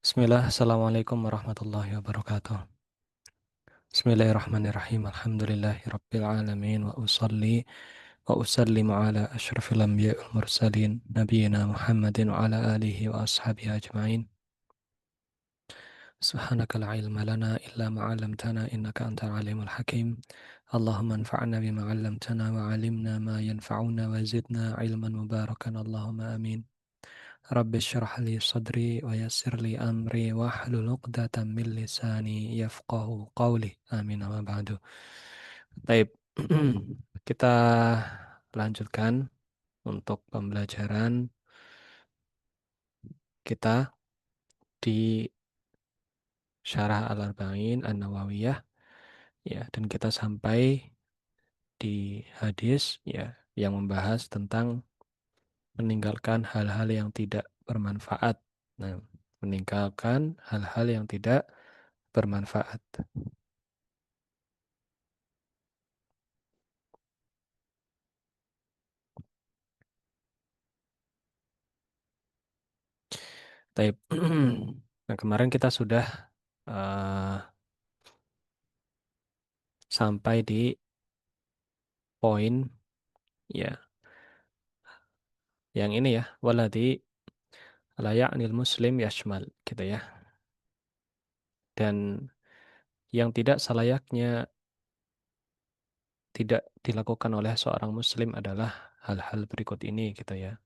Bismillah, Assalamualaikum warahmatullahi wabarakatuh. Bismillahirrahmanirrahim. Alhamdulillahi rabbil alamin wa usallimu ala asyrafil anbiya wal mursalin nabiyina Muhammadin wa ala alihi wa ashabihi ajma'in. Subhanaka la ilma lana illa ma 'allamtana innaka antal alimul hakim. Allahumma anfa'na bima 'allamtana wa 'allimna ma yanfa'una wa zidna ilman mubarakan. Allahumma amin. Rabbi syrah li sadri wa yassir li amri wa hlul 'uqdatam min lisani yafqahu qawli. Amin amma ba'du. Baik, kita lanjutkan untuk pembelajaran kita di Syarah Al-Arba'in An-Nawawiyah ya, dan kita sampai di hadis ya yang membahas tentang meninggalkan hal-hal yang tidak bermanfaat. Nah, meninggalkan hal-hal yang tidak bermanfaat. Taib. Nah, kemarin kita sudah eh, sampai di poin ya yang ini ya, waladi layaknil muslim yashmal gitu ya. Dan yang tidak selayaknya tidak dilakukan oleh seorang muslim adalah hal-hal berikut ini gitu ya.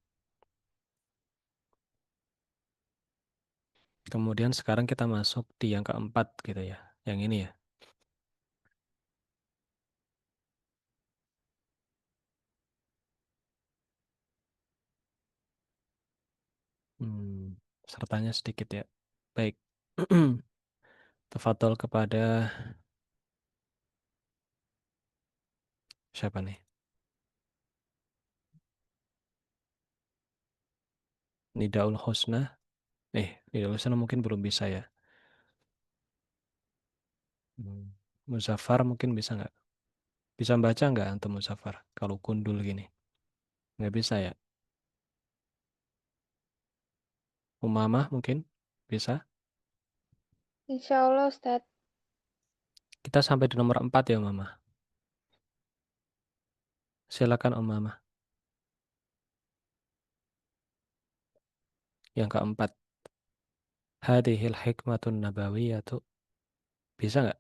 Kemudian sekarang kita masuk di yang keempat gitu ya. Yang ini ya. Hmm, sertanya sedikit ya. Baik. Tafadhol kepada siapa nih? Nidaul Husna. Nidaul Husna mungkin belum bisa ya. Hmm. Muzaffar mungkin bisa nggak? Bisa baca nggak antum Muzaffar? Kalau kundul gini. Nggak bisa ya. Umamah mungkin bisa. Insya Allah, Ustadz. Kita sampai di nomor 4 ya Umamah. Silakan Umamah. Yang keempat. Hadihil hikmatun nabawiyatu. Bisa nggak?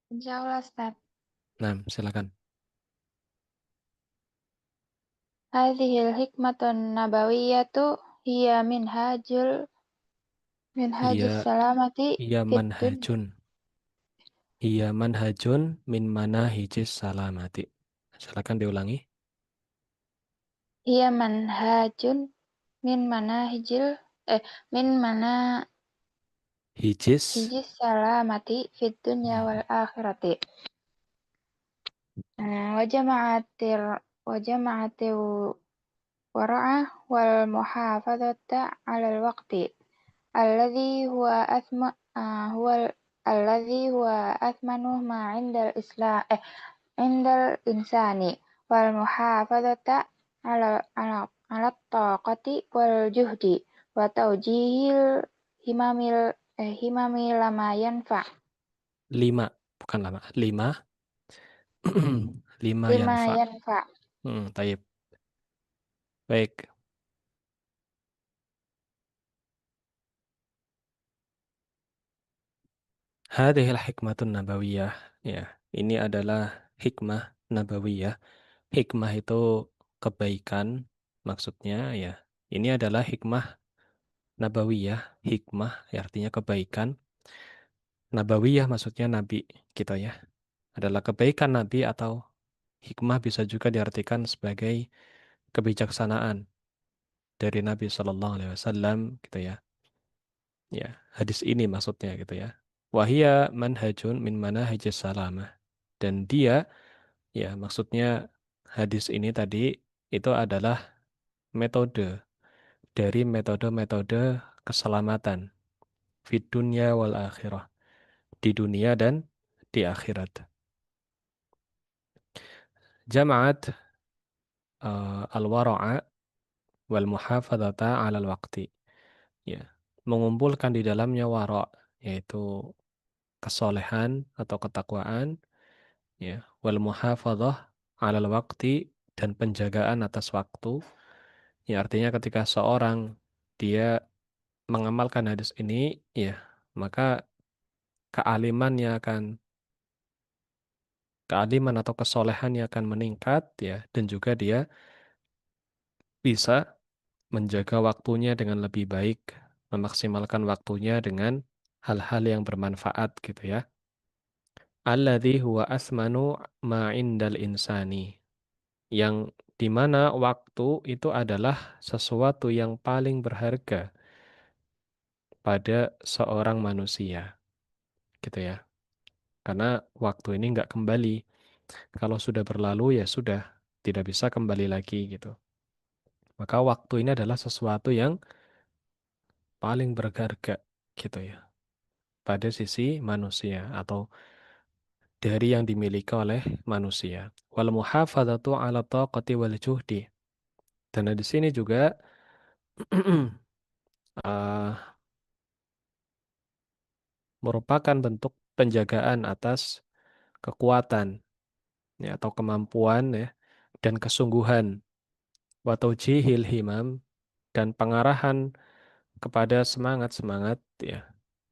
Insya Allah, Ustadz. Nah, silakan. Hadhil hikmatun nabawiyatu hiya minhajus Iya, salamati iya fid dunya. manhajun. Iya manhajun min manahijis salamati. Silakan diulangi. Hiya manhajun min manahijil eh min Hijis. manahijis salamati fid dunya wal Hmm. akhirati. Wajama'atir wajama'atir wara'ah wal muhafadzata 'alal waqti. الذي هو أثم هو الذي هو أثمن ما عند الإسلام عند الإنسان والمحافظة على الطاقة والجهد وتوجيه الهمم لما ينفع Lima, bukan lama. Lima. Lima لما yanfa. ينفع Taib. Baik. Hadihil hikmatun nabawiyah. Ya, ini adalah hikmah nabawiyah. Hikmah itu kebaikan maksudnya ya. Ini adalah hikmah nabawiyah. Hikmah ya, artinya kebaikan. Nabawiyah maksudnya nabi gitu ya. Adalah kebaikan nabi atau hikmah bisa juga diartikan sebagai kebijaksanaan dari Nabi Shallallahu Alaihi Wasallam gitu ya. Ya, hadis ini maksudnya gitu ya. Wahia manhajun min manahijis salamah. Dan dia ya maksudnya hadis ini tadi itu adalah metode dari metode-metode keselamatan fid dunya wal akhirah, di dunia dan di akhirat. Jama'at al-wara'a wal muhafadzata 'alal waqti. ya, mengumpulkan di dalamnya wara, yaitu kesolehan atau ketakwaan, ya, wal muhafadzah 'alal waqti, dan penjagaan atas waktu. Ya, artinya ketika seorang dia mengamalkan hadis ini, ya, maka kealimannya akan kealiman atau kesolehannya akan meningkat, ya, dan juga dia bisa menjaga waktunya dengan lebih baik, memaksimalkan waktunya dengan hal-hal yang bermanfaat gitu ya. Alladzi huwa asmanu ma indal insani. Yang dimana waktu itu adalah sesuatu yang paling berharga pada seorang manusia gitu ya. Karena waktu ini nggak kembali. Kalau sudah berlalu ya sudah, tidak bisa kembali lagi gitu. Maka waktu ini adalah sesuatu yang paling berharga gitu ya pada sisi manusia atau dari yang dimiliki oleh manusia. Wal muhafadzatu 'ala taqati wal juhdi. Dan di sini juga eh, merupakan bentuk penjagaan atas kekuatan ya, atau kemampuan ya, dan kesungguhan wa taujihil himam, dan pengarahan kepada semangat-semangat ya,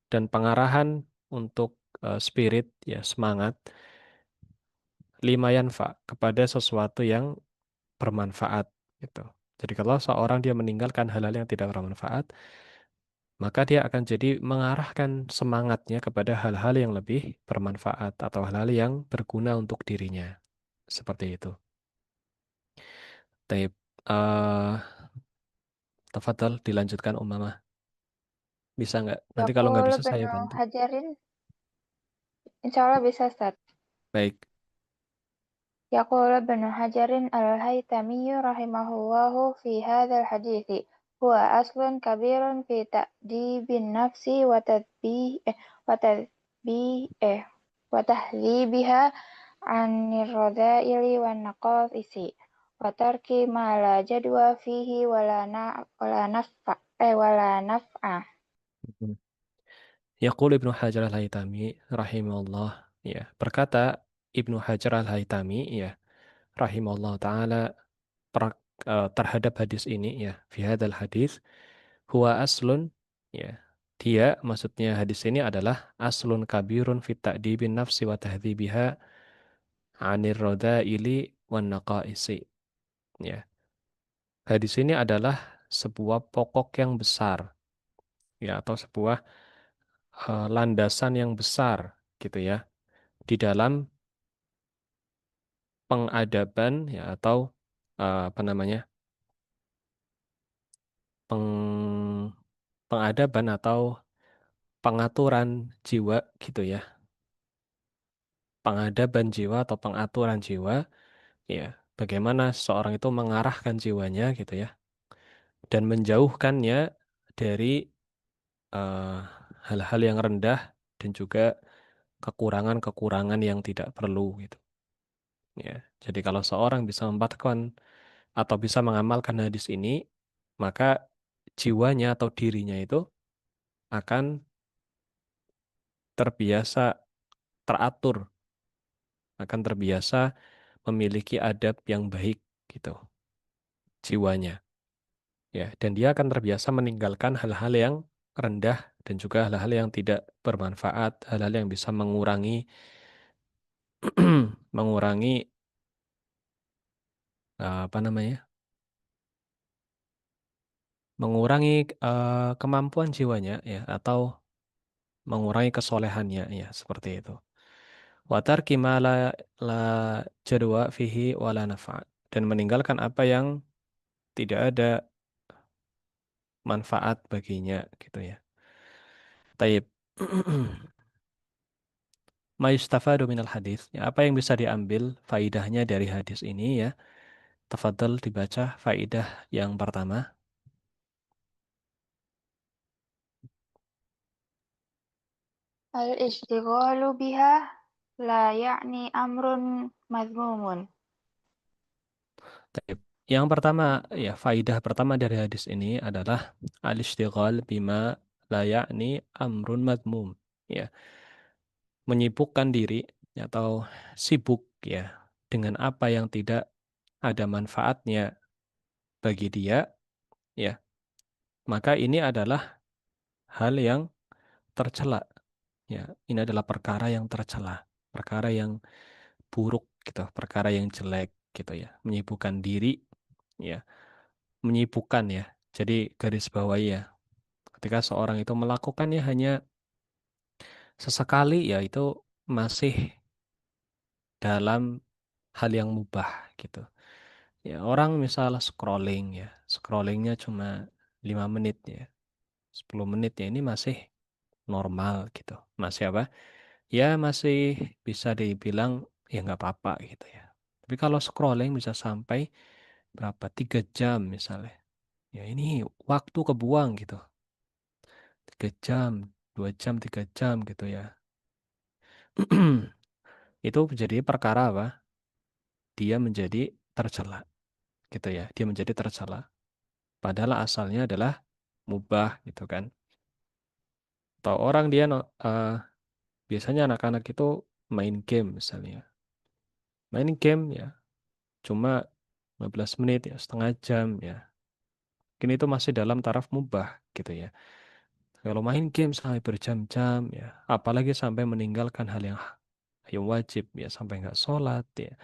dan pengarahan untuk spirit ya, semangat lima yanfa, kepada sesuatu yang bermanfaat gitu. Jadi kalau seorang dia meninggalkan hal-hal yang tidak bermanfaat, maka dia akan jadi mengarahkan semangatnya kepada hal-hal yang lebih bermanfaat atau hal-hal yang berguna untuk dirinya. Seperti itu. Taib. eh Tafadhal dilanjutkan Umamah. Bisa nggak? Nanti kalau nggak Yaqulu bisa saya Ibnu bantu. Hajarin, insya Allah bisa Ustaz. Baik. يقول ابن حجر الهيثمي رحمه الله في هذا الحديث: هو أصل كبير في تأديب النفس وتذبيه وتهذيبها عن الرذائل والنقائص، وترك ما لا جدوى فيه ولا نفع. Yaqul Ibnu Hajar Al-Haytami rahimahullah, ya, berkata Ibnu Hajar Al-Haytami, ya, rahimahullah taala, terhadap hadis ini ya, fi hadzal hadis huwa aslun, ya, dia maksudnya hadis ini adalah aslun kabirun fit ta'dibin nafsi wa tahdhibiha 'anir radha'ili wan naqaisi, ya. Hadis ini adalah sebuah pokok yang besar ya, atau sebuah landasan yang besar gitu ya, di dalam pengadaban ya, atau apa namanya, peng, pengadaban atau pengaturan jiwa gitu ya, pengadaban jiwa atau pengaturan jiwa ya, bagaimana seorang itu mengarahkan jiwanya gitu ya, dan menjauhkannya dari eh, hal-hal yang rendah dan juga kekurangan-kekurangan yang tidak perlu gitu ya. Jadi kalau seorang bisa mempraktikkan atau bisa mengamalkan hadis ini, maka jiwanya atau dirinya itu akan terbiasa teratur, akan terbiasa memiliki adab yang baik gitu, jiwanya. Ya, dan dia akan terbiasa meninggalkan hal-hal yang rendah dan juga hal-hal yang tidak bermanfaat, hal-hal yang bisa mengurangi mengurangi apa namanya? Mengurangi kemampuan jiwanya ya, atau mengurangi kesolehannya ya, seperti itu. Wa tarki ma la jadwa fihi wala nafa', dan meninggalkan apa yang tidak ada manfaat baginya gitu ya. Taib. Ma yustafadu minal hadis. Ya, apa yang bisa diambil faidahnya dari hadis ini ya? Tafadhal dibaca faidah yang pertama. الاشتغال بها لا يعني أمر مذموم. Taib. Yang pertama, ya faidah pertama dari hadis ini adalah al-istighal bima la ya'ni amrun madmum. Ya, menyibukkan diri atau sibuk ya dengan apa yang tidak ada manfaatnya bagi dia, ya, maka ini adalah hal yang tercela. Ya, ini adalah perkara yang tercela, perkara yang buruk gitu, perkara yang jelek gitu ya. Menyibukkan diri, ya, menyibukkan ya. Jadi garis bawahi ya, ketika seorang itu melakukannya hanya sesekali ya itu masih dalam hal yang mubah gitu. Ya, orang misalnya scrolling ya, scrollingnya cuma 5 menit ya, 10 menit ya ini masih normal gitu. Masih apa? Ya masih bisa dibilang ya nggak apa-apa gitu ya. Tapi kalau scrolling bisa sampai berapa? 3 jam misalnya. Ya ini waktu kebuang gitu. 3 jam, 2 jam, 3 jam gitu ya. Itu jadi perkara apa? Dia menjadi tercela gitu ya. Dia menjadi tercela. Padahal asalnya adalah mubah gitu kan. Atau orang dia biasanya anak-anak itu main game misalnya. Main game ya cuma 15 menit ya, setengah jam ya. Mungkin itu masih dalam taraf mubah gitu ya. Kalau main game sampai berjam-jam ya, apalagi sampai meninggalkan hal yang wajib ya, sampai nggak sholat ya,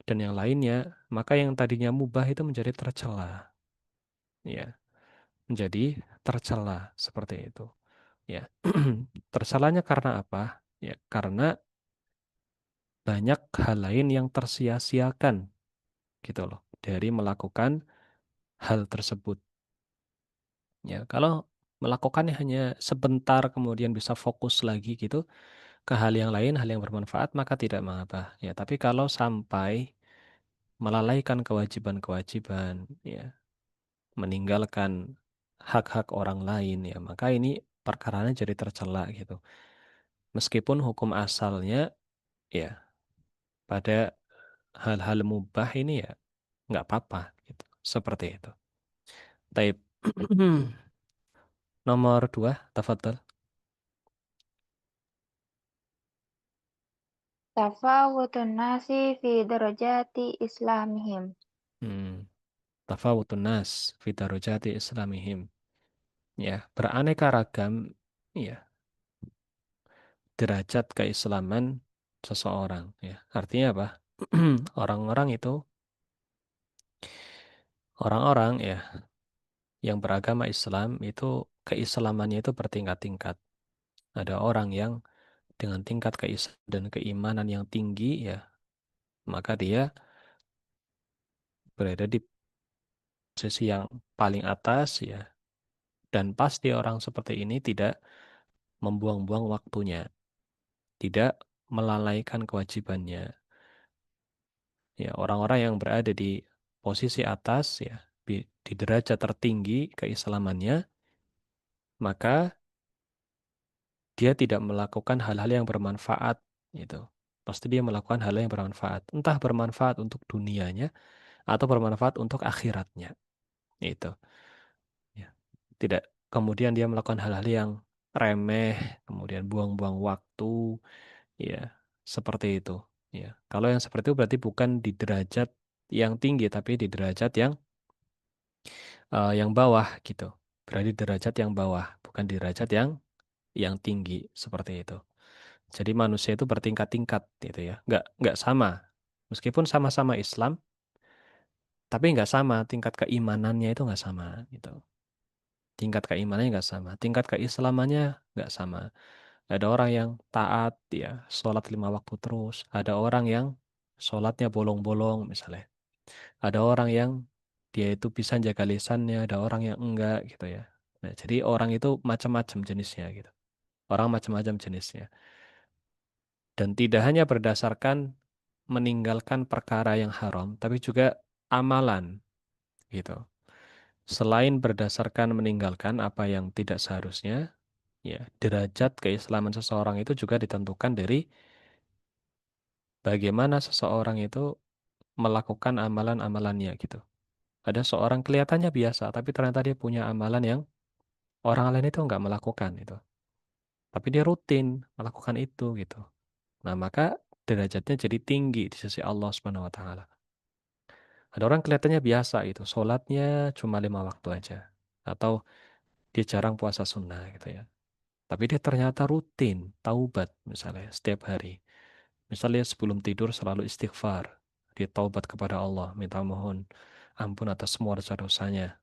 dan yang lainnya, maka yang tadinya mubah itu menjadi tercela ya, menjadi tercela seperti itu ya. Tercelanya karena apa? Ya, karena banyak hal lain yang tersia-siakan gitu loh dari melakukan hal tersebut. Ya, kalau melakukannya hanya sebentar kemudian bisa fokus lagi gitu ke hal yang lain, hal yang bermanfaat maka tidak mengapa. Ya, tapi kalau sampai melalaikan kewajiban-kewajiban, ya, meninggalkan hak-hak orang lain ya, maka ini perkaranya jadi tercela gitu. Meskipun hukum asalnya ya pada hal-hal mubah ini ya nggak apa-apa gitu. Seperti itu. Taib. Nomor dua, tafadhol. Tafawutun nasi fi darajati islamihim. Hmm. Tafawutun nas fi darajati islamihim. Ya, beraneka ragam ya derajat keislaman seseorang ya. Artinya apa? Orang-orang itu orang-orang ya yang beragama Islam itu keislamannya itu bertingkat-tingkat. Ada orang yang dengan tingkat keislaman dan keimanan yang tinggi ya, maka dia berada di posisi yang paling atas ya. Dan pasti orang seperti ini tidak membuang-buang waktunya, tidak melalaikan kewajibannya. Ya, orang-orang yang berada di posisi atas ya, di derajat tertinggi keislamannya, maka dia tidak melakukan hal-hal yang bermanfaat gitu. Pasti dia melakukan hal yang bermanfaat, entah bermanfaat untuk dunianya atau bermanfaat untuk akhiratnya. Itu. Ya. Tidak kemudian dia melakukan hal-hal yang remeh, kemudian buang-buang waktu, ya, seperti itu. Ya. Kalau yang seperti itu berarti bukan di derajat yang tinggi, tapi di derajat yang bawah gitu. Berarti derajat yang bawah, bukan di derajat yang tinggi seperti itu. Jadi manusia itu bertingkat-tingkat gitu ya, nggak sama. Meskipun sama-sama Islam, tapi nggak sama tingkat keimanannya itu nggak sama gitu. Tingkat keimanannya nggak sama, tingkat keislamannya nggak sama. Ada orang yang taat ya, sholat 5 waktu terus. Ada orang yang sholatnya bolong-bolong misalnya. Ada orang yang dia itu bisa jaga lisannya, ada orang yang enggak gitu ya. Nah, jadi orang itu macam-macam jenisnya gitu. Orang macam-macam jenisnya. Dan tidak hanya berdasarkan meninggalkan perkara yang haram, tapi juga amalan gitu. Selain berdasarkan meninggalkan apa yang tidak seharusnya, ya, derajat keislaman seseorang itu juga ditentukan dari bagaimana seseorang itu melakukan amalan-amalannya gitu. Ada seorang kelihatannya biasa, tapi ternyata dia punya amalan yang orang lain itu nggak melakukan itu. Tapi dia rutin melakukan itu gitu. Nah, maka derajatnya jadi tinggi di sisi Allah Subhanahu wa taala. Ada orang kelihatannya biasa itu, sholatnya cuma 5 waktu aja. Atau dia jarang puasa sunnah gitu ya. Tapi dia ternyata rutin taubat misalnya setiap hari. Misalnya sebelum tidur selalu istighfar. Dia taubat kepada Allah, minta mohon ampun atas semua dosa-dosanya.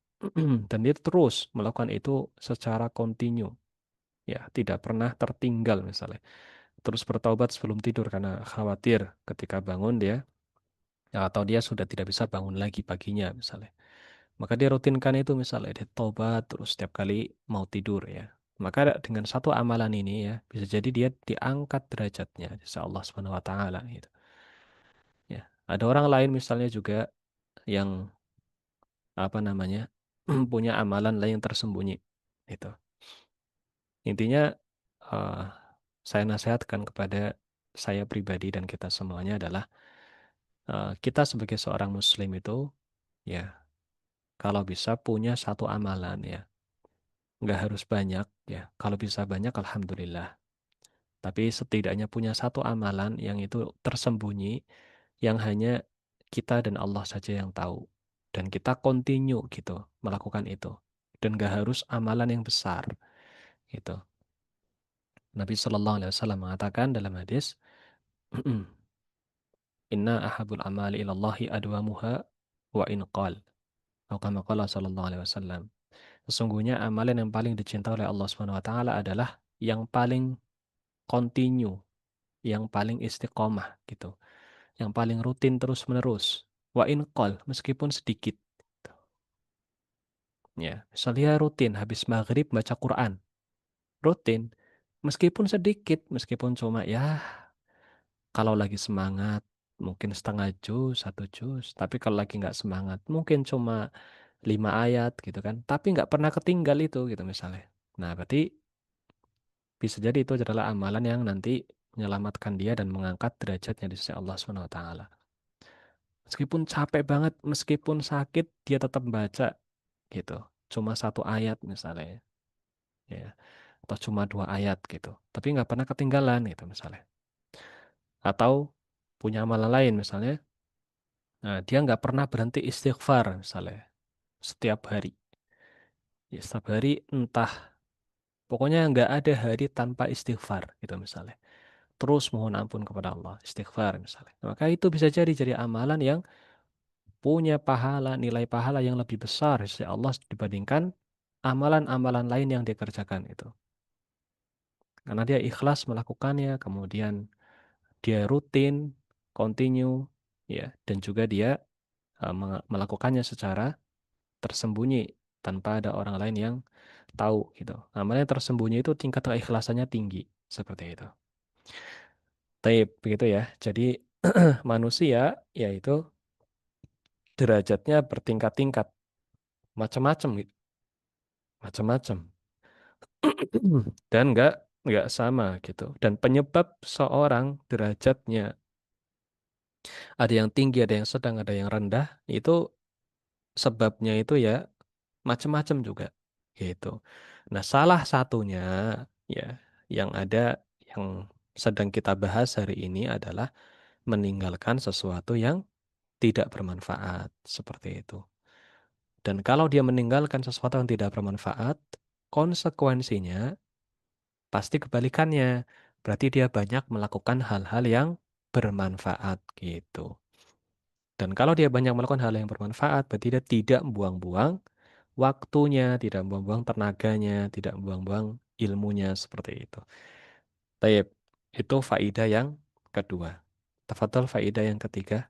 Dan dia terus melakukan itu secara kontinu. Ya, tidak pernah tertinggal misalnya. Terus bertaubat sebelum tidur karena khawatir ketika bangun dia, ya, atau dia sudah tidak bisa bangun lagi paginya misalnya. Maka dia rutinkan itu misalnya dia taubat terus setiap kali mau tidur ya. Maka dengan satu amalan ini ya bisa jadi dia diangkat derajatnya insya Allah Subhanahu wa taala gitu. Ya. Ada orang lain misalnya juga yang apa namanya? Punya amalan lain yang tersembunyi itu. Intinya eh, saya nasihatkan kepada saya pribadi dan kita semuanya adalah kita sebagai seorang muslim itu ya kalau bisa punya satu amalan ya. Nggak harus banyak ya. Kalau bisa banyak alhamdulillah. Tapi setidaknya punya satu amalan yang itu tersembunyi, yang hanya kita dan Allah saja yang tahu. Dan kita continue gitu melakukan itu. Dan nggak harus amalan yang besar gitu. Nabi Shallallahu Alaihi Wasallam mengatakan dalam hadis, Inna ahabul amali ilallahi adwamuha wa in qal. Atau kama qala Sallallahu Alaihi Wasallam. Sesungguhnya amalan yang paling dicintai oleh Allah Subhanahu Wa Taala adalah yang paling continue, yang paling istiqomah gitu, yang paling rutin terus-menerus. Wa in qol, meskipun sedikit. Ya, misalnya rutin habis maghrib baca Quran, rutin, meskipun sedikit, meskipun cuma ya kalau lagi semangat mungkin setengah juz, 1 juz, tapi kalau lagi nggak semangat mungkin cuma 5 ayat gitu kan, tapi nggak pernah ketinggal itu gitu misalnya. Nah, berarti bisa jadi itu adalah amalan yang nanti menyelamatkan dia dan mengangkat derajatnya di sisi Allah Subhanahu wa taala. Meskipun capek banget, meskipun sakit, dia tetap baca gitu. Cuma 1 ayat misalnya, ya, atau cuma 2 ayat gitu. Tapi nggak pernah ketinggalan gitu misalnya. Atau punya amalan lain misalnya, nah, dia nggak pernah berhenti istighfar misalnya setiap hari. Ya, setiap hari entah, pokoknya nggak ada hari tanpa istighfar gitu misalnya. Terus mohon ampun kepada Allah, istighfar misalnya. Maka itu bisa jadi amalan yang punya pahala, nilai pahala yang lebih besar di sisi Allah dibandingkan amalan-amalan lain yang dia kerjakan itu. Karena dia ikhlas melakukannya, kemudian dia rutin, continue, ya, dan juga dia melakukannya secara tersembunyi tanpa ada orang lain yang tahu gitu. Amalnya tersembunyi itu tingkat keikhlasannya tinggi, seperti itu. Taib begitu ya. Jadi manusia yaitu derajatnya bertingkat-tingkat, macam-macam gitu, macam-macam. Dan nggak sama gitu. Dan penyebab seorang derajatnya ada yang tinggi, ada yang sedang, ada yang rendah, itu sebabnya itu ya macam-macam juga gitu. Nah, salah satunya ya yang ada yang sedang kita bahas hari ini adalah meninggalkan sesuatu yang tidak bermanfaat seperti itu. Dan kalau dia meninggalkan sesuatu yang tidak bermanfaat, konsekuensinya pasti kebalikannya. Berarti dia banyak melakukan hal-hal yang bermanfaat gitu. Dan kalau dia banyak melakukan hal yang bermanfaat, berarti dia tidak buang-buang waktunya, tidak buang-buang tenaganya, tidak buang-buang ilmunya seperti itu. Taib, itu faidah yang kedua. Tafadhol faidah yang ketiga,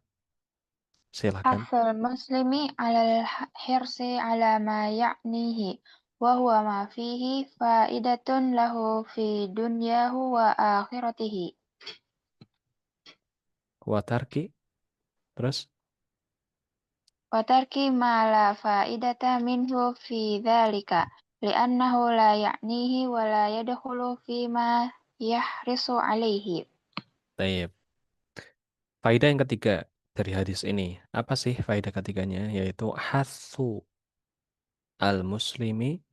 silakan. حث المسلم على الحرص على ما يعنيه وهو ما فيه فائدة له في دنياه وآخرته Watarki, terus وترك ما لا فائدة منه في ذلك لأنه لا يعنيه ولا يدخل فيما يحرص عليه. taib. Faidah yang ketiga. dari hadis ini. Apa sih faedah ketiganya? Yaitu hasu al-muslimi,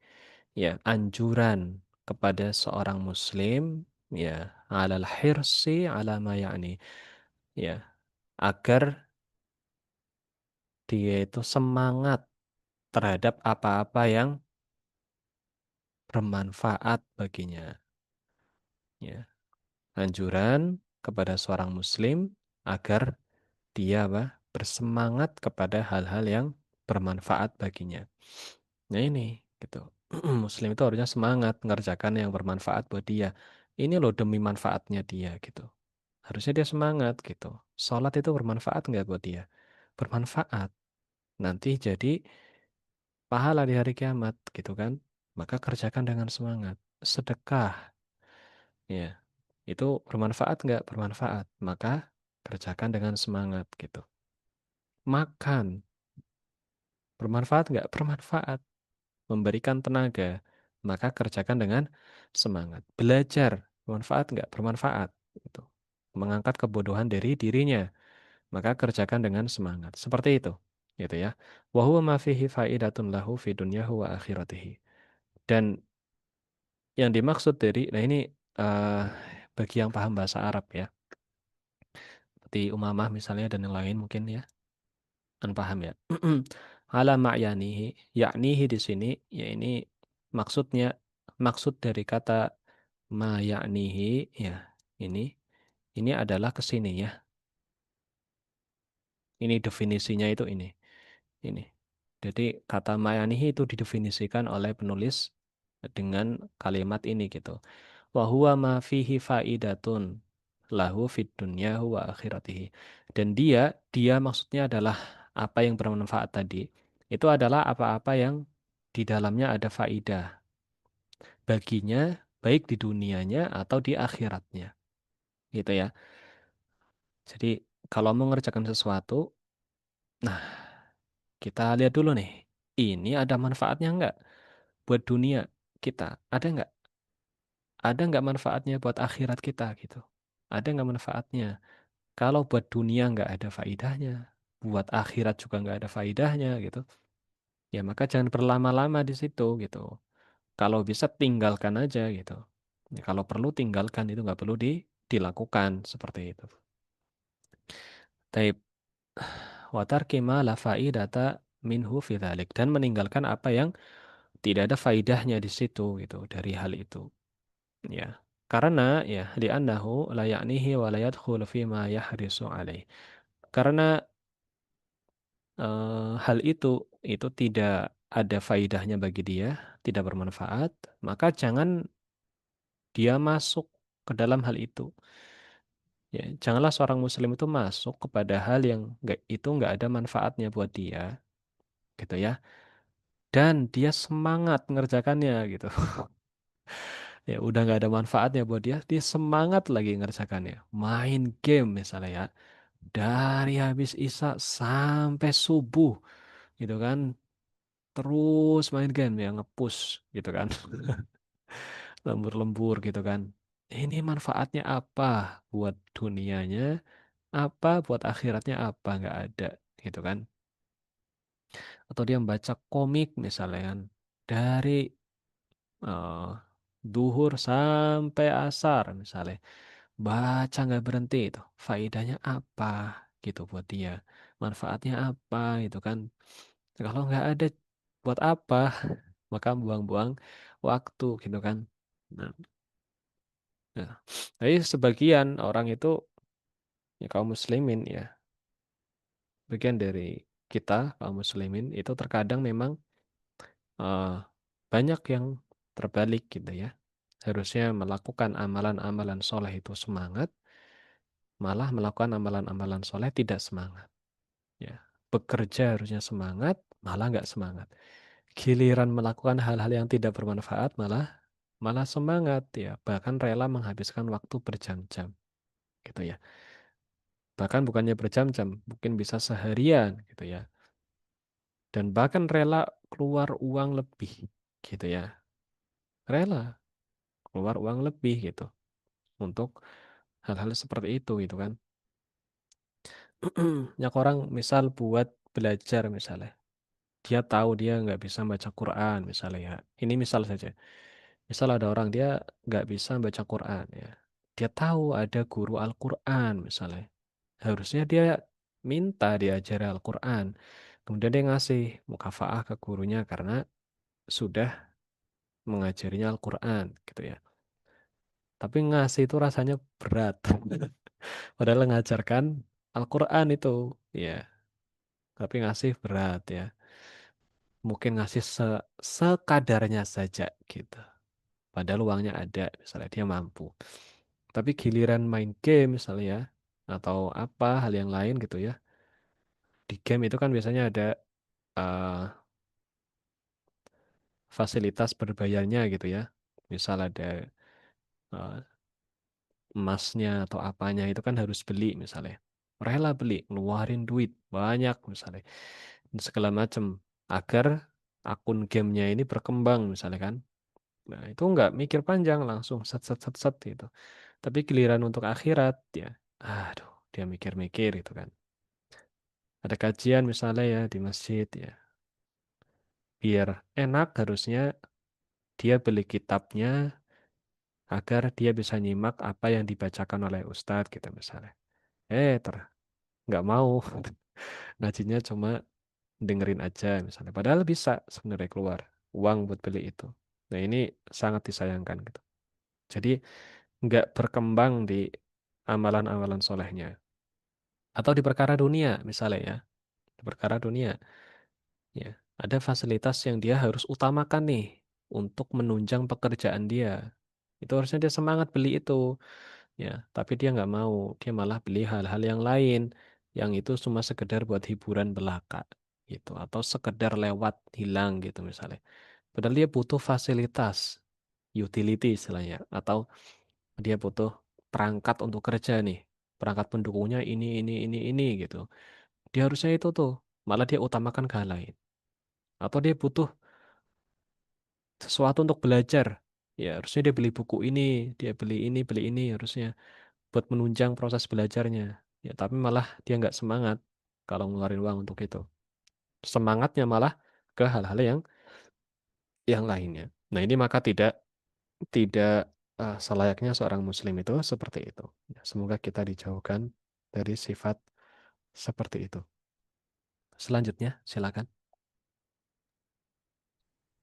ya, anjuran kepada seorang muslim, ya, alal hirsi ala ma ya'ni, ya, agar dia itu semangat terhadap apa-apa yang bermanfaat baginya. Ya, anjuran kepada seorang muslim agar dia apa? Bersemangat kepada hal-hal yang bermanfaat baginya. Nah ini gitu. Muslim itu harusnya semangat mengerjakan yang bermanfaat buat dia. Ini loh demi manfaatnya dia gitu. Harusnya dia semangat gitu. Sholat itu bermanfaat nggak buat dia? Bermanfaat. Nanti jadi pahala di hari kiamat gitu kan. Maka kerjakan dengan semangat. Sedekah, ya, itu bermanfaat nggak? Bermanfaat. Maka kerjakan dengan semangat gitu. Makan, bermanfaat nggak? Bermanfaat. Memberikan tenaga, maka kerjakan dengan semangat. Belajar, bermanfaat nggak? Bermanfaat. Gitu. Mengangkat kebodohan dari dirinya, maka kerjakan dengan semangat. Seperti itu. Gitu ya. Wa huwa ma fihi faidatun lahu fi dunyahu wa akhiratihi. Dan yang dimaksud dari, nah ini eh, bagi yang paham bahasa Arab ya, seperti Umamah misalnya dan yang lain mungkin ya, kan paham ya. Ala ma'yanihi, yaknihi di sini, ya ini maksudnya, maksud dari kata ma yaknihi, ya ini ini adalah kesini ya. Ini definisinya itu ini. Ini. Jadi kata ma yaknihi itu didefinisikan oleh penulis dengan kalimat ini gitu. Wa huwa ma fihi faidatun lahu fid dunya wa akhiratihi. Dan dia maksudnya adalah apa yang bermanfaat tadi. Itu adalah apa-apa yang di dalamnya ada faidah baginya, baik di dunianya atau di akhiratnya. Gitu ya. Jadi kalau mau mengerjakan sesuatu, nah, kita lihat dulu nih. Ini ada manfaatnya nggak buat dunia kita? Ada nggak? Ada nggak manfaatnya buat akhirat kita gitu? Ada nggak manfaatnya? Kalau buat dunia nggak ada faidahnya, buat akhirat juga nggak ada faidahnya gitu, ya maka jangan berlama-lama di situ gitu. Kalau bisa tinggalkan aja gitu. Ya, kalau perlu tinggalkan, itu nggak perlu dilakukan seperti itu. Taib watarki ma la faidata minhu fi dzalik, dan meninggalkan apa yang tidak ada faidahnya di situ gitu dari hal itu. Ya. Karena ya li'annahu la ya'nihi wa la yadkhulu fi ma yahrisu alaih. Karena hal itu tidak ada faidahnya bagi dia, tidak bermanfaat, maka jangan dia masuk ke dalam hal itu. Ya, janganlah seorang muslim itu masuk kepada hal yang nggak ada manfaatnya buat dia, gitu ya. Dan dia semangat mengerjakannya gitu. Ya, udah nggak ada manfaatnya buat dia, dia semangat lagi ngerjakannya. Main game misalnya ya, dari habis isya sampai subuh, gitu kan. Terus main game ya, ngepush gitu kan. Lembur-lembur gitu kan. Ini manfaatnya apa buat dunianya, apa buat akhiratnya, apa nggak ada gitu kan. Atau dia membaca komik misalnya kan, dari eh, duhur sampai asar misalnya, baca nggak berhenti itu, faedahnya apa gitu buat dia, manfaatnya apa gitu kan. Kalau nggak ada, buat apa? Maka buang-buang waktu gitu kan. Nah, nah. Tapi sebagian orang itu, ya kaum muslimin ya, bagian dari kita kaum muslimin itu terkadang memang eh, banyak yang terbalik gitu ya. Harusnya melakukan amalan-amalan soleh itu semangat, malah melakukan amalan-amalan soleh tidak semangat. Ya, bekerja harusnya semangat, malah nggak semangat. Giliran melakukan hal-hal yang tidak bermanfaat, malah malah semangat ya, bahkan rela menghabiskan waktu berjam-jam gitu ya. Bahkan bukannya berjam-jam, mungkin bisa seharian gitu ya. Dan bahkan rela keluar uang lebih gitu ya. Rela keluar uang lebih gitu untuk hal-hal seperti itu gitu kan. Banyak orang misal buat belajar misalnya. Dia tahu dia nggak bisa baca Quran misalnya ya. Ini misal saja. Misal ada orang dia nggak bisa baca Quran ya. Dia tahu ada guru Al-Quran misalnya. Harusnya dia minta diajari Al-Quran. Kemudian dia ngasih mukafaah ke gurunya karena sudah mengajarinya Al-Quran gitu ya. Tapi ngasih itu rasanya berat. Padahal ngajarkan Al-Quran itu ya. Tapi ngasih berat ya. Mungkin ngasih sekadarnya saja gitu. Padahal uangnya ada, misalnya dia mampu. Tapi giliran main game misalnya ya, atau apa hal yang lain gitu ya. Di game itu kan biasanya ada eh, fasilitas berbayarnya gitu ya. Misal ada eh, emasnya atau apanya itu kan harus beli misalnya. Rela beli, ngeluarin duit banyak misalnya. Dan segala macam agar akun gamenya ini berkembang misalnya kan. Nah, itu nggak mikir panjang langsung set set set set gitu. Tapi giliran untuk akhirat ya, aduh, dia mikir-mikir gitu kan. Ada kajian misalnya ya di masjid ya, biar enak harusnya dia beli kitabnya agar dia bisa nyimak apa yang dibacakan oleh ustadz gitu misalnya. Ter nggak mau ngajinya cuma dengerin aja misalnya. Padahal bisa sebenarnya keluar uang buat beli itu. Nah ini sangat disayangkan gitu. Jadi nggak berkembang di amalan-amalan solehnya. Atau di perkara dunia misalnya ya. Di perkara dunia ya. Ada fasilitas yang dia harus utamakan nih untuk menunjang pekerjaan dia. Itu harusnya dia semangat beli itu ya. Tapi dia nggak mau. Dia malah beli hal-hal yang lain yang itu cuma sekedar buat hiburan belaka gitu. Atau sekedar lewat hilang gitu misalnya. Padahal dia butuh fasilitas, utility istilahnya. Atau dia butuh perangkat untuk kerja nih. Perangkat pendukungnya ini gitu. Dia harusnya itu tuh. Malah dia utamakan ke hal lain. Atau dia butuh sesuatu untuk belajar. Ya, harusnya dia beli buku ini, dia beli ini harusnya buat menunjang proses belajarnya. Ya, tapi malah dia nggak semangat kalau ngeluarin uang untuk itu. Semangatnya malah ke hal-hal yang lainnya. Nah, ini maka tidak selayaknya seorang muslim itu seperti itu. Ya, semoga kita dijauhkan dari sifat seperti itu. Selanjutnya, silakan.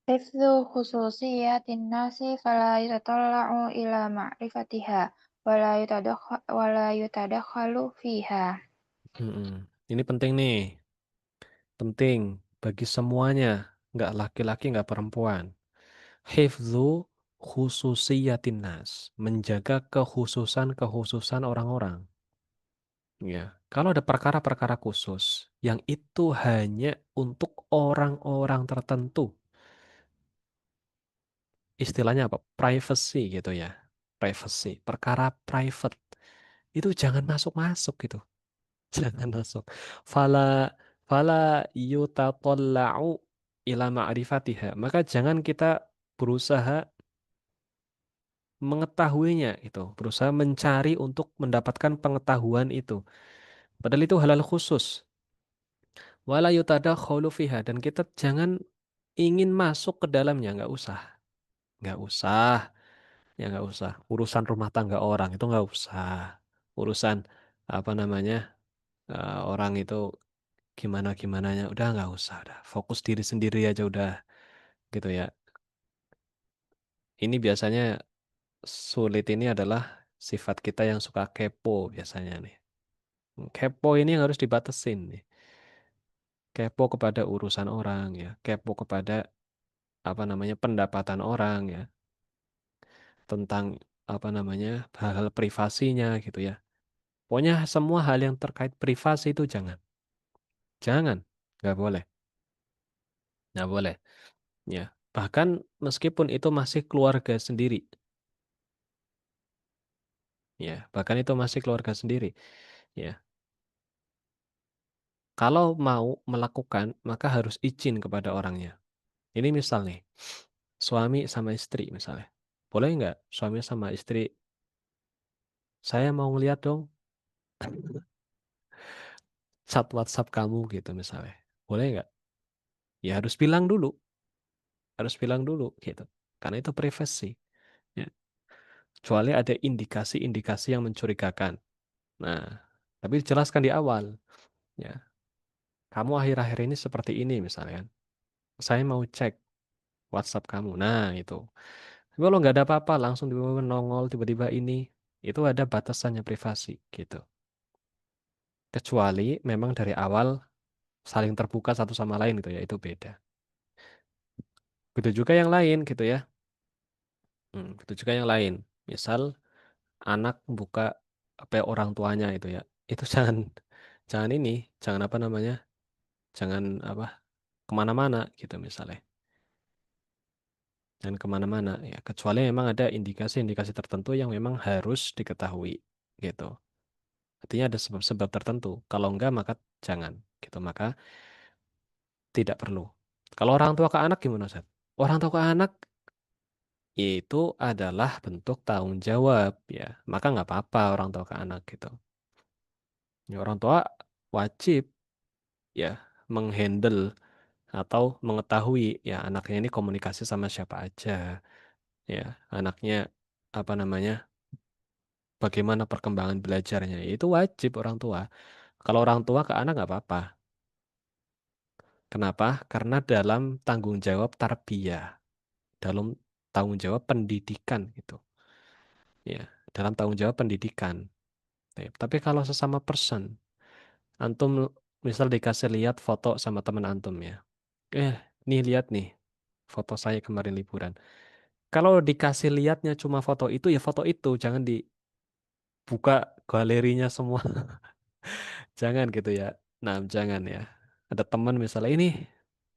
حفظ خصوصيات الناس فلا يتطلع إلى معرفتها ولا يتدخل فيها. Mm-mm. Ini penting nih, penting bagi semuanya, nggak laki-laki, nggak perempuan. Hifzu khususiyatin nas, menjaga kekhususan-kekhususan orang-orang. Ya, kalau ada perkara-perkara khusus yang itu hanya untuk orang-orang tertentu, istilahnya apa? Privacy gitu ya. Privacy, perkara private. Itu jangan masuk-masuk gitu. Jangan masuk. Fala fala yutatalla'u ila ma'rifatiha. Maka jangan kita berusaha mengetahuinya itu, berusaha mencari untuk mendapatkan pengetahuan itu. Padahal itu halal khusus. Wala yutadakhulu fiha dan kita jangan ingin masuk ke dalamnya, nggak usah. Nggak usah, ya nggak usah. Urusan rumah tangga orang itu nggak usah. Urusan apa namanya orang itu gimana gimananya udah nggak usah, udah fokus diri sendiri aja udah gitu ya. Ini biasanya sulit ini adalah sifat kita yang suka kepo biasanya nih. Kepo ini yang harus dibatasin nih. Kepo kepada urusan orang ya, kepo kepada apa namanya pendapatan orang ya, tentang apa namanya hal-hal privasinya gitu ya. Pokoknya semua hal yang terkait privasi itu jangan, nggak boleh, nggak boleh. Ya, bahkan meskipun itu masih keluarga sendiri, ya, bahkan itu masih keluarga sendiri, ya. Kalau mau melakukan, maka harus izin kepada orangnya. Ini misal nih, suami sama istri misalnya. Boleh nggak suami sama istri, saya mau ngeliat dong chat WhatsApp kamu gitu misalnya. Boleh nggak? Ya harus bilang dulu gitu. Karena itu privasi. Ya. Kecuali ada indikasi-indikasi yang mencurigakan. Nah, tapi dijelaskan di awal. Ya, kamu akhir-akhir ini seperti ini misalnya. Saya mau cek WhatsApp kamu. Nah, itu. Tapi kalau nggak ada apa-apa, langsung tiba-tiba nongol tiba-tiba ini. Itu ada batasannya privasi gitu. Kecuali memang dari awal saling terbuka satu sama lain gitu ya, itu beda. Begitu juga yang lain gitu ya. Begitu juga yang lain. Misal anak buka HP orang tuanya itu ya. Itu jangan ini, jangan apa namanya, jangan apa kemana-mana gitu misalnya. Jangan kemana-mana ya. Kecuali memang ada indikasi-indikasi tertentu yang memang harus diketahui gitu. Artinya ada sebab-sebab tertentu. Kalau enggak maka jangan gitu. Maka tidak perlu. Kalau orang tua ke anak gimana, Ustaz? Orang tua ke anak itu adalah bentuk tanggung jawab ya. Maka nggak apa-apa orang tua ke anak gitu. Ya, orang tua wajib ya menghandle atau mengetahui ya anaknya ini komunikasi sama siapa aja ya anaknya apa namanya bagaimana perkembangan belajarnya ya, itu wajib orang tua. Kalau orang tua ke anak nggak apa-apa. Kenapa? Karena dalam tanggung jawab tarbiyah, dalam tanggung jawab pendidikan gitu ya, dalam tanggung jawab pendidikan. Tapi kalau sesama person, antum misal dikasih lihat foto sama teman antum ya, nih lihat nih foto saya kemarin liburan. Kalau dikasih lihatnya cuma foto itu ya foto itu, jangan dibuka galerinya semua, jangan gitu ya. Nah, jangan ya. Ada teman misalnya ini,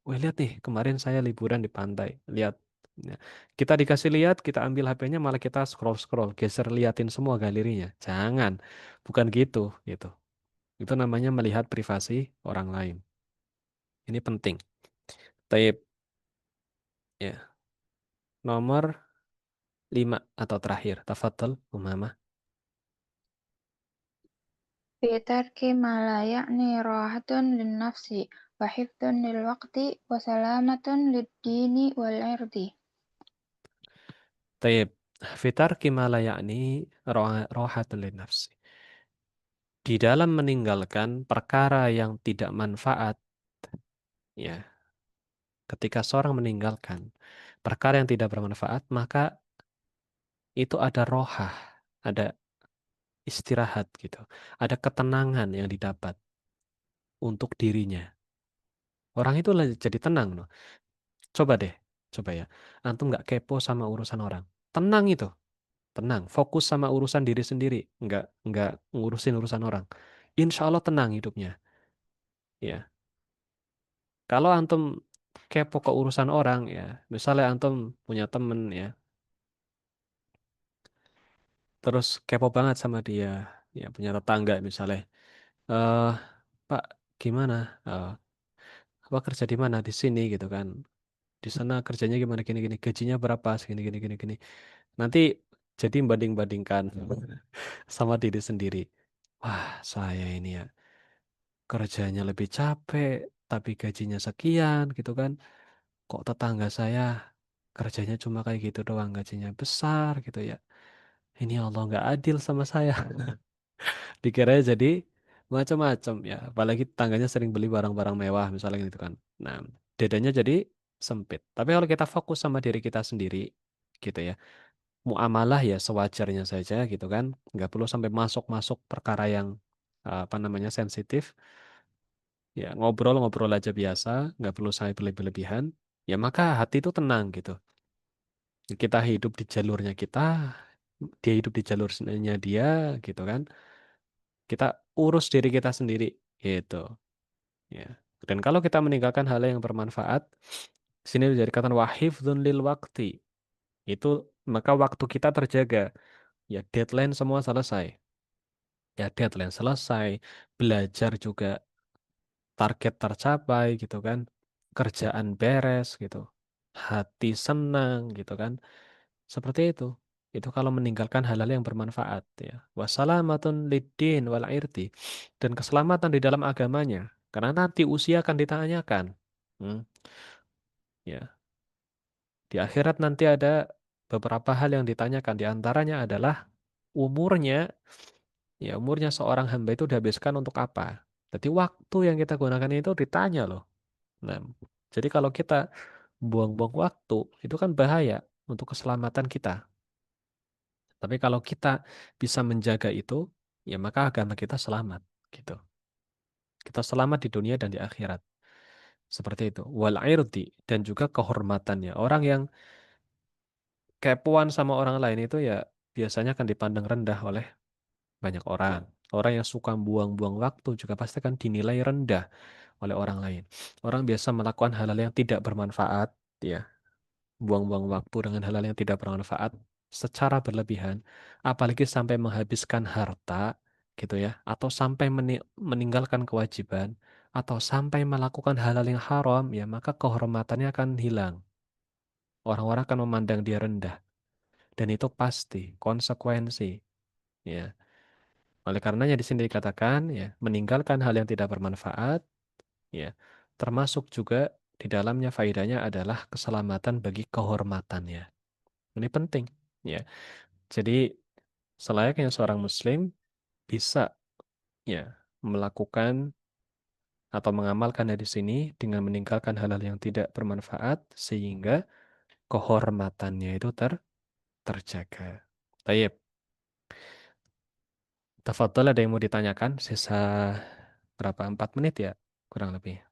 wah lihat nih kemarin saya liburan di pantai, lihat. Ya. Kita dikasih lihat, kita ambil HP-nya malah kita scroll-scroll, geser liatin semua galerinya. Jangan, bukan gitu, gitu. Itu namanya melihat privasi orang lain. Ini penting. Taib, ya. Nomor 5 atau terakhir. Tafadhol, Umamah. في ترك ما لا يعني راحة للنفس وحفظ للوقت وسلامة للدين والعرض. Taib. Fitar kimala yakni rohatun nafsi. Di dalam meninggalkan perkara yang tidak manfaat, ya, ketika seorang meninggalkan perkara yang tidak bermanfaat, maka itu ada rohah, ada istirahat gitu, ada ketenangan yang didapat untuk dirinya. Orang itu lah jadi tenang loh. Coba deh, coba ya. Antum nggak kepo sama urusan orang. Tenang itu, tenang. Fokus sama urusan diri sendiri, nggak ngurusin urusan orang. Insya Allah tenang hidupnya. Ya, kalau antum kepo ke urusan orang ya, misalnya antum punya temen ya, terus kepo banget sama dia, ya punya tetangga misalnya, eh Pak gimana? Eh, apa kerja di mana? Di sini gitu kan? Di sana kerjanya gimana? Gini-gini, gajinya berapa? Segini, gini, gini, gini. Nanti jadi banding-bandingkan sama diri sendiri. Wah, saya ini ya kerjanya lebih capek, tapi gajinya sekian gitu kan. Kok tetangga saya kerjanya cuma kayak gitu doang, gajinya besar gitu ya. Ini Allah nggak adil sama saya. Dikiranya jadi macam-macam ya. Apalagi tetangganya sering beli barang-barang mewah misalnya gitu kan. Nah, dadanya jadi sempit. Tapi kalau kita fokus sama diri kita sendiri gitu ya. Muamalah ya sewajarnya saja gitu kan. Nggak perlu sampai masuk-masuk perkara yang apa namanya sensitif. Ya ngobrol-ngobrol aja biasa, nggak perlu sampai berlebihan. Ya maka hati itu tenang gitu. Kita hidup di jalurnya kita, dia hidup di jalurnya dia gitu kan. Kita urus diri kita sendiri gitu ya. Dan kalau kita meninggalkan hal yang bermanfaat, sini dijadikan wahifdzun lil waktu. Itu maka waktu kita terjaga. Ya deadline semua selesai. Ya deadline selesai, belajar juga target tercapai gitu kan. Kerjaan beres gitu. Hati senang gitu kan. Seperti itu. Itu kalau meninggalkan hal-hal yang bermanfaat ya. Wassalamatun lid-din wal irdi. Dan keselamatan di dalam agamanya. Karena nanti usia akan ditanyakan. Hmm, ya. Di akhirat nanti ada beberapa hal yang ditanyakan. Di antaranya adalah umurnya. Ya, umurnya seorang hamba itu dihabiskan untuk apa? Jadi waktu yang kita gunakan itu ditanya loh. Nah, jadi kalau kita buang-buang waktu, itu kan bahaya untuk keselamatan kita. Tapi kalau kita bisa menjaga itu, ya maka agama kita selamat, gitu. Kita selamat di dunia dan di akhirat. Seperti itu. Wal irdi dan juga kehormatannya. Orang yang kepoan sama orang lain itu ya biasanya akan dipandang rendah oleh banyak orang. Orang yang suka buang-buang waktu juga pasti akan dinilai rendah oleh orang lain. Orang biasa melakukan hal-hal yang tidak bermanfaat, ya, buang-buang waktu dengan hal-hal yang tidak bermanfaat secara berlebihan, apalagi sampai menghabiskan harta, gitu ya, atau sampai meninggalkan kewajiban, atau sampai melakukan hal-hal yang haram, ya, maka kehormatannya akan hilang. Orang-orang akan memandang dia rendah, dan itu pasti konsekuensi, ya. Oleh karenanya di sini dikatakan, ya, meninggalkan hal yang tidak bermanfaat, ya, termasuk juga di dalamnya faedahnya adalah keselamatan bagi kehormatannya. Ini penting, ya. Jadi selayaknya seorang muslim bisa, ya, melakukan atau mengamalkan dari sini dengan meninggalkan hal-hal yang tidak bermanfaat sehingga kehormatannya itu terjaga. Taib. Tafadhol, ada yang mau ditanyakan? Sisa berapa? 4 menit ya? Kurang lebih.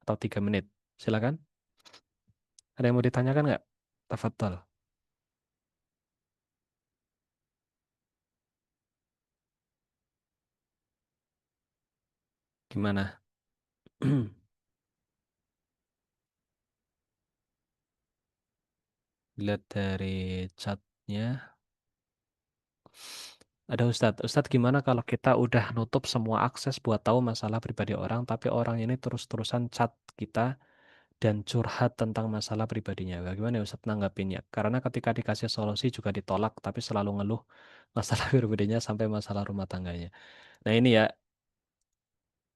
Atau 3 menit? Silakan. Ada yang mau ditanyakan nggak? Tafadhol. Gimana? Lihat dari chatnya. Ada Ustadz. Ustadz, gimana kalau kita udah nutup semua akses buat tahu masalah pribadi orang, tapi orang ini terus-terusan chat kita dan curhat tentang masalah pribadinya. Bagaimana ya Ustadz nanggapinnya? Karena ketika dikasih solusi juga ditolak, tapi selalu ngeluh masalah pribadinya sampai masalah rumah tangganya. Nah ini ya,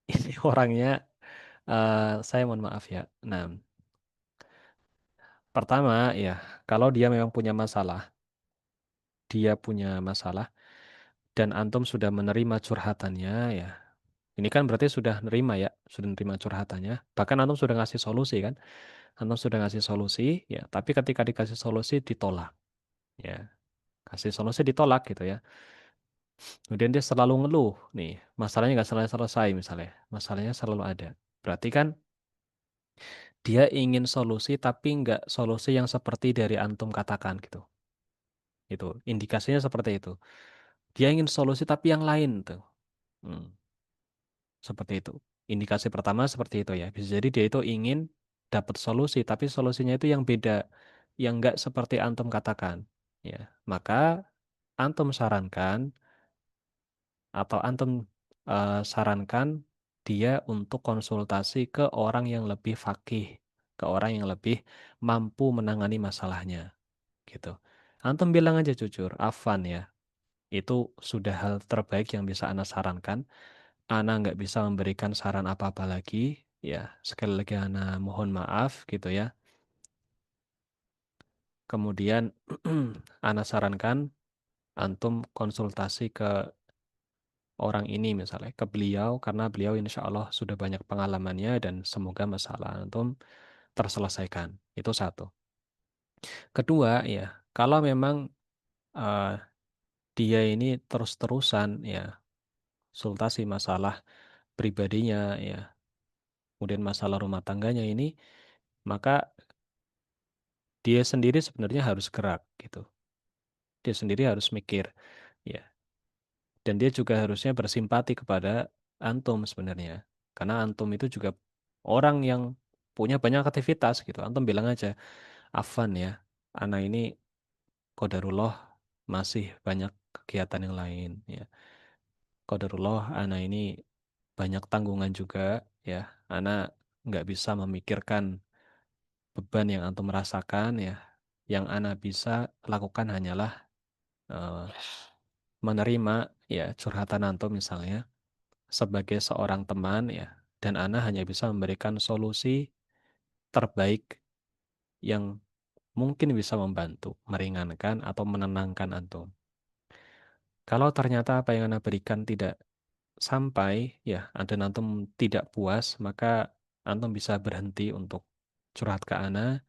ini orangnya, saya mohon maaf ya. Nah, pertama ya, kalau dia memang punya masalah, dan antum sudah menerima curhatannya ya. Ini kan berarti sudah nerima ya, sudah nerima curhatannya. Bahkan antum sudah ngasih solusi kan? Antum sudah ngasih solusi ya, tapi ketika dikasih solusi ditolak ya. Kasih solusi ditolak gitu ya. Kemudian dia selalu ngeluh nih, masalahnya nggak selesai-selesai misalnya. Masalahnya selalu ada. Berarti kan dia ingin solusi tapi nggak solusi yang seperti dari antum katakan gitu. Itu indikasinya seperti itu. Dia ingin solusi tapi yang lain tuh. Hmm. Seperti itu. Indikasi pertama seperti itu ya. Bisa jadi dia itu ingin dapat solusi, tapi solusinya itu yang beda, yang nggak seperti antum katakan. Ya, maka antum sarankan atau antum sarankan dia untuk konsultasi ke orang yang lebih fakih, ke orang yang lebih mampu menangani masalahnya, gitu. Antum bilang aja jujur, Afan ya, itu sudah hal terbaik yang bisa Ana sarankan. Ana nggak bisa memberikan saran apa-apa lagi. Ya, sekali lagi Ana mohon maaf gitu ya. Kemudian Ana sarankan antum konsultasi ke orang ini misalnya, ke beliau karena beliau insya Allah sudah banyak pengalamannya dan semoga masalah antum terselesaikan. Itu satu. Kedua ya, kalau memang eh, dia ini terus-terusan ya konsultasi masalah pribadinya ya, kemudian masalah rumah tangganya ini, maka dia sendiri sebenarnya harus gerak gitu. Dia sendiri harus mikir ya. Dan dia juga harusnya bersimpati kepada antum sebenarnya. Karena antum itu juga orang yang punya banyak aktivitas gitu. Antum bilang aja, Afan ya, anak ini qadarullah masih banyak kegiatan yang lain ya. Qadarullah anak ini banyak tanggungan juga ya. Anak nggak bisa memikirkan beban yang antum rasakan ya. Yang anak bisa lakukan hanyalah eh, menerima ya curhatan antum misalnya sebagai seorang teman ya, dan ana hanya bisa memberikan solusi terbaik yang mungkin bisa membantu, meringankan atau menenangkan antum. Kalau ternyata apa yang ana berikan tidak sampai ya, dan antum tidak puas, maka antum bisa berhenti untuk curhat ke ana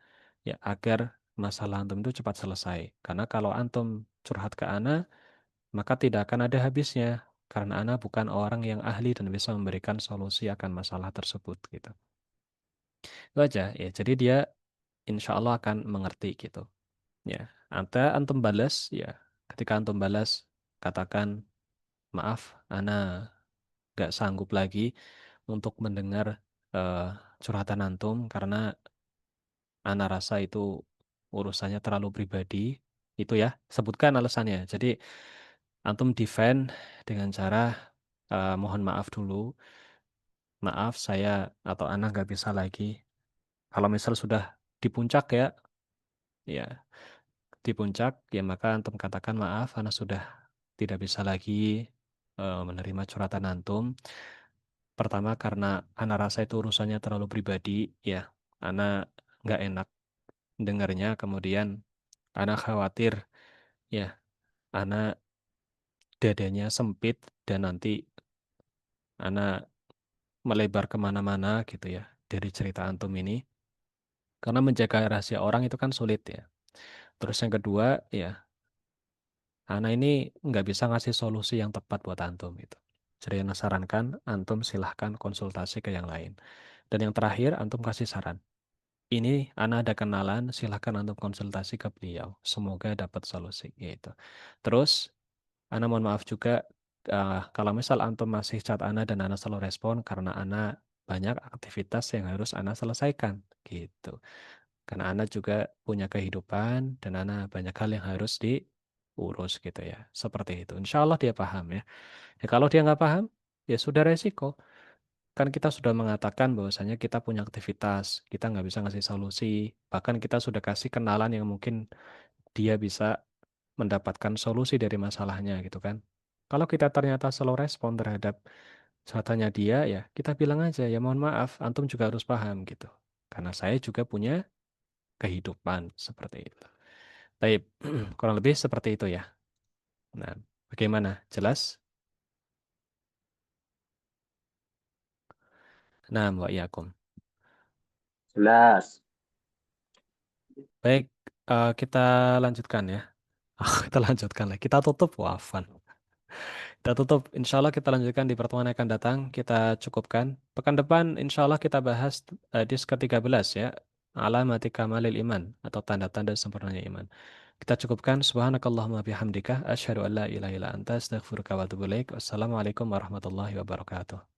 ya, agar masalah antum itu cepat selesai. Karena kalau antum curhat ke ana, maka tidak akan ada habisnya. Karena ana bukan orang yang ahli dan bisa memberikan solusi akan masalah tersebut gitu. Itu aja ya. Jadi dia insya Allah akan mengerti gitu. Ya, antum balas ya. Ketika antum balas, katakan maaf, ana gak sanggup lagi untuk mendengar eh, curhatan antum karena ana rasa itu urusannya terlalu pribadi. Itu ya, sebutkan alasannya. Jadi antum defend dengan cara mohon maaf dulu. Maaf saya atau ana nggak bisa lagi. Kalau misal sudah di puncak ya, ya di puncak ya maka antum katakan maaf, ana sudah tidak bisa lagi menerima curhatan antum. Pertama karena ana rasa itu urusannya terlalu pribadi, ya. Ana nggak enak dengarnya. Kemudian ana khawatir, ya, ana dadanya sempit dan nanti ana melebar kemana-mana gitu ya dari cerita antum ini. Karena menjaga rahasia orang itu kan sulit ya. Terus yang kedua, ya, ana ini nggak bisa ngasih solusi yang tepat buat antum gitu. Jadi ana sarankan antum silahkan konsultasi ke yang lain. Dan yang terakhir, antum kasih saran. Ini Ana ada kenalan, silahkan antum konsultasi ke beliau. Semoga dapat solusi gitu. Terus, Ana mohon maaf juga kalau misal antum masih chat Ana dan Ana selalu respon karena Ana banyak aktivitas yang harus Ana selesaikan gitu. Karena Ana juga punya kehidupan dan Ana banyak hal yang harus diurus gitu ya. Seperti itu. Insya Allah dia paham ya. Ya kalau dia nggak paham, ya sudah resiko. Kan kita sudah mengatakan bahwasanya kita punya aktivitas, kita nggak bisa ngasih solusi, bahkan kita sudah kasih kenalan yang mungkin dia bisa mendapatkan solusi dari masalahnya gitu kan. Kalau kita ternyata slow respon terhadap curhatannya dia, ya kita bilang aja, ya mohon maaf, antum juga harus paham gitu. Karena saya juga punya kehidupan seperti itu. Baik, kurang lebih seperti itu ya. Nah, bagaimana? Jelas? Nah, Mbak Yakum. Jelas. Baik, kita lanjutkan ya. Kita lanjutkan lagi. Kita tutup wafan. Kita tutup. Insya Allah kita lanjutkan di pertemuan yang akan datang. Kita cukupkan. Pekan depan insya Allah kita bahas hadis ke-13 ya. Alamati kamalil iman atau tanda-tanda sempurnanya iman. Kita cukupkan. Subhanakallahumma bihamdika. Asyhadu an la ilaha illa anta astaghfiruka wa atubu ilaik. Wassalamualaikum warahmatullahi wabarakatuh.